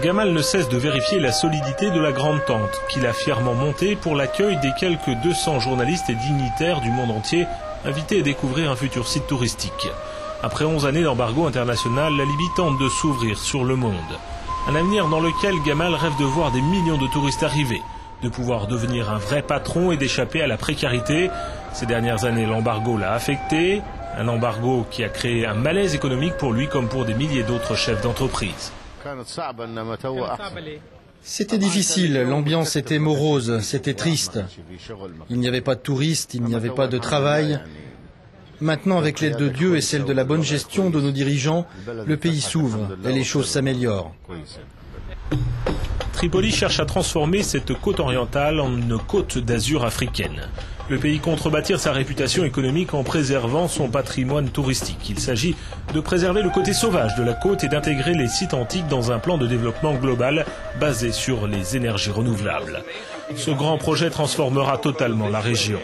Gamal ne cesse de vérifier la solidité de la grande tente qu'il a fièrement montée pour l'accueil des quelques 200 journalistes et dignitaires du monde entier invités à découvrir un futur site touristique. Après 11 années d'embargo international, la Libye tente de s'ouvrir sur le monde. Un avenir dans lequel Gamal rêve de voir des millions de touristes arriver, de pouvoir devenir un vrai patron et d'échapper à la précarité. Ces dernières années, l'embargo l'a affecté, un embargo qui a créé un malaise économique pour lui comme pour des milliers d'autres chefs d'entreprise. C'était difficile, l'ambiance était morose, c'était triste. Il n'y avait pas de touristes, il n'y avait pas de travail. Maintenant, avec l'aide de Dieu et celle de la bonne gestion de nos dirigeants, le pays s'ouvre et les choses s'améliorent. Tripoli cherche à transformer cette côte orientale en une côte d'azur africaine. Le pays compte rebâtir sa réputation économique en préservant son patrimoine touristique. Il s'agit de préserver le côté sauvage de la côte et d'intégrer les sites antiques dans un plan de développement global basé sur les énergies renouvelables. Ce grand projet transformera totalement la région.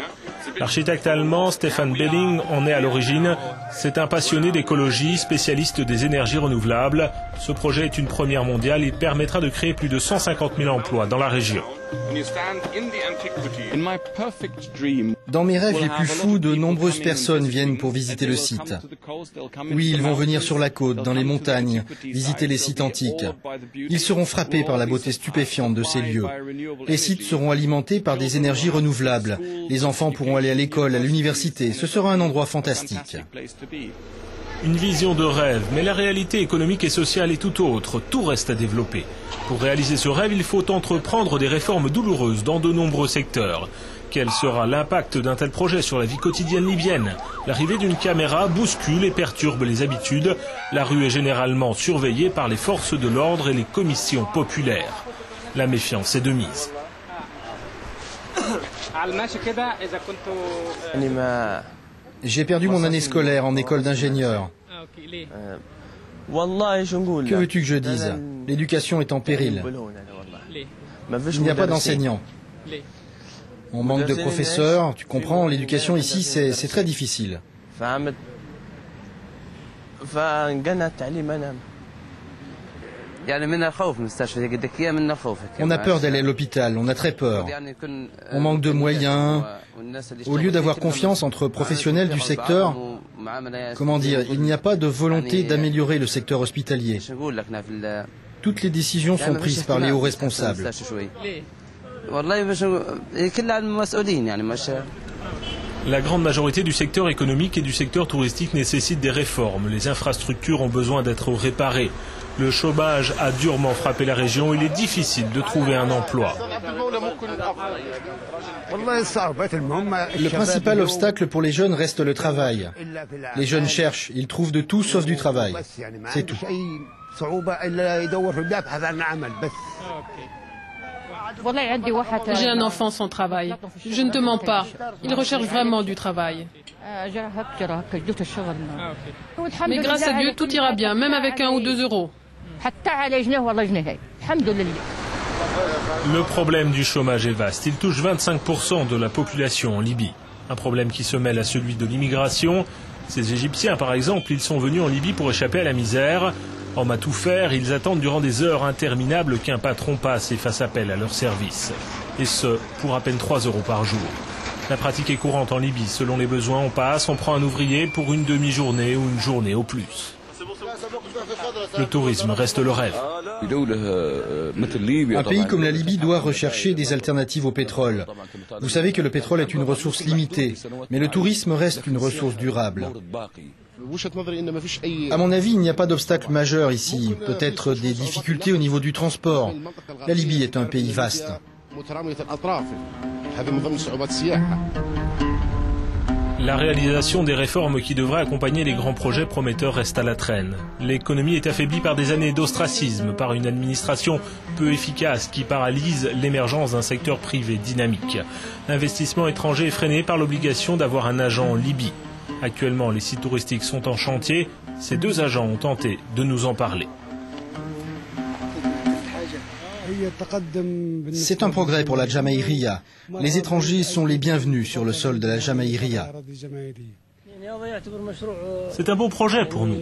L'architecte allemand Stefan Belling en est à l'origine. C'est un passionné d'écologie, spécialiste des énergies renouvelables. Ce projet est une première mondiale. Il permettra de créer plus de 150 000 emplois dans la région. Dans mes rêves les plus fous, de nombreuses personnes viennent pour visiter le site. Oui, ils vont venir sur la côte, dans les montagnes, visiter les sites antiques. Ils seront frappés par la beauté stupéfiante de ces lieux. Les sites seront alimentés par des énergies renouvelables. Les enfants pourront aller à l'école, à l'université. Ce sera un endroit fantastique. Une vision de rêve, mais la réalité économique et sociale est tout autre. Tout reste à développer. Pour réaliser ce rêve, il faut entreprendre des réformes douloureuses dans de nombreux secteurs. Quel sera l'impact d'un tel projet sur la vie quotidienne libyenne? L'arrivée d'une caméra bouscule et perturbe les habitudes. La rue est généralement surveillée par les forces de l'ordre et les commissions populaires. La méfiance est de mise. J'ai perdu mon année scolaire en école d'ingénieur. Que veux-tu que je dise? L'éducation est en péril. Il n'y a pas d'enseignants. On manque de professeurs. Tu comprends, l'éducation ici, c'est très difficile. On a peur d'aller à l'hôpital, on a très peur. On manque de moyens. Au lieu d'avoir confiance entre professionnels du secteur, comment dire, il n'y a pas de volonté d'améliorer le secteur hospitalier. Toutes les décisions sont prises par les hauts responsables. La grande majorité du secteur économique et du secteur touristique nécessite des réformes. Les infrastructures ont besoin d'être réparées. Le chômage a durement frappé la région. Il est difficile de trouver un emploi. Le principal obstacle pour les jeunes reste le travail. Les jeunes cherchent, ils trouvent de tout sauf du travail. C'est tout. J'ai un enfant sans travail. Je ne te mens pas. Il recherche vraiment du travail. Mais grâce à Dieu, tout ira bien, même avec 1 ou 2 euros. Le problème du chômage est vaste. Il touche 25% de la population en Libye. Un problème qui se mêle à celui de l'immigration. Ces Égyptiens, par exemple, ils sont venus en Libye pour échapper à la misère. Hommes à tout faire, ils attendent durant des heures interminables qu'un patron passe et fasse appel à leur service. Et ce, pour à peine 3 euros par jour. La pratique est courante en Libye. Selon les besoins, on passe, on prend un ouvrier pour une demi-journée ou une journée au plus. Le tourisme reste le rêve. Un pays comme la Libye doit rechercher des alternatives au pétrole. Vous savez que le pétrole est une ressource limitée, mais le tourisme reste une ressource durable. À mon avis, il n'y a pas d'obstacle majeur ici. Peut-être des difficultés au niveau du transport. La Libye est un pays vaste. La réalisation des réformes qui devraient accompagner les grands projets prometteurs reste à la traîne. L'économie est affaiblie par des années d'ostracisme, par une administration peu efficace qui paralyse l'émergence d'un secteur privé dynamique. L'investissement étranger est freiné par l'obligation d'avoir un agent en Libye. Actuellement, les sites touristiques sont en chantier. Ces 2 agents ont tenté de nous en parler. C'est un progrès pour la Jamaïria. Les étrangers sont les bienvenus sur le sol de la Jamaïria. C'est un beau projet pour nous.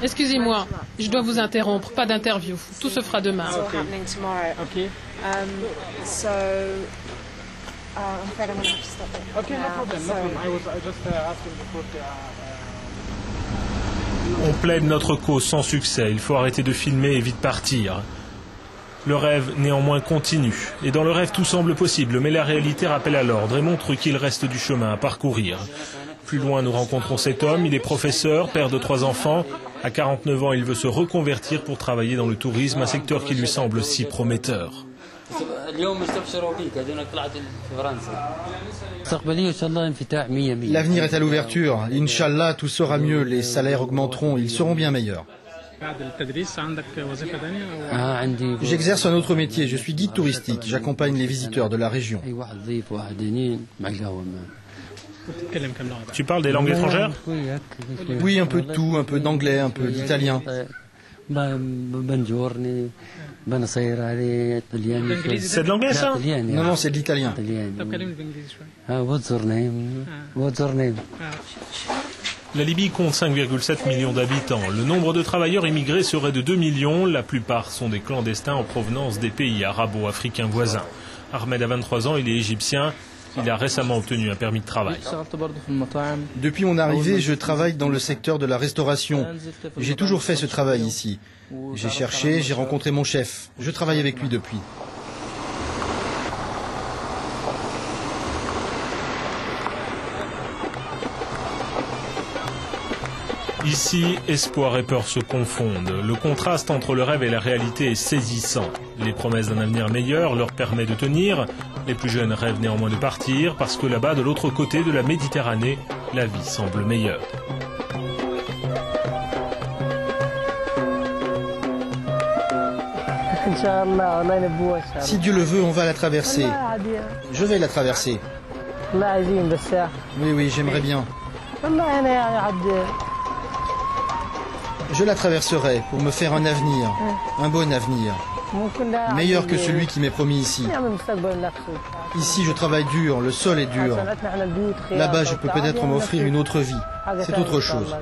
Excusez-moi, je dois vous interrompre. Pas d'interview. Tout se fera demain. On plaide notre cause sans succès. Il faut arrêter de filmer et vite partir. Le rêve, néanmoins, continue. Et dans le rêve, tout semble possible, mais la réalité rappelle à l'ordre et montre qu'il reste du chemin à parcourir. Plus loin, nous rencontrons cet homme. Il est professeur, père de 3 enfants. À 49 ans, il veut se reconvertir pour travailler dans le tourisme, un secteur qui lui semble si prometteur. L'avenir est à l'ouverture. Inch'Allah, tout sera mieux. Les salaires augmenteront. Ils seront bien meilleurs. J'exerce un autre métier. Je suis guide touristique. J'accompagne les visiteurs de la région. Tu parles des langues étrangères? Oui, un peu de tout. Un peu d'anglais, un peu d'italien. C'est de l'anglais, ça? Non, non, c'est de l'italien. La Libye compte 5,7 millions d'habitants. Le nombre de travailleurs immigrés serait de 2 millions. La plupart sont des clandestins en provenance des pays arabo-africains voisins. Ahmed a 23 ans, il est égyptien. Il a récemment obtenu un permis de travail. Depuis mon arrivée, je travaille dans le secteur de la restauration. J'ai toujours fait ce travail ici. J'ai cherché, j'ai rencontré mon chef. Je travaille avec lui depuis. Ici, espoir et peur se confondent. Le contraste entre le rêve et la réalité est saisissant. Les promesses d'un avenir meilleur leur permettent de tenir. Les plus jeunes rêvent néanmoins de partir parce que là-bas, de l'autre côté de la Méditerranée, la vie semble meilleure. Si Dieu le veut, on va la traverser. Je vais la traverser. Oui, oui, j'aimerais bien. Je la traverserai pour me faire un avenir, un bon avenir, meilleur que celui qui m'est promis ici. Ici, je travaille dur, le sol est dur. Là-bas, je peux peut-être m'offrir une autre vie. C'est autre chose.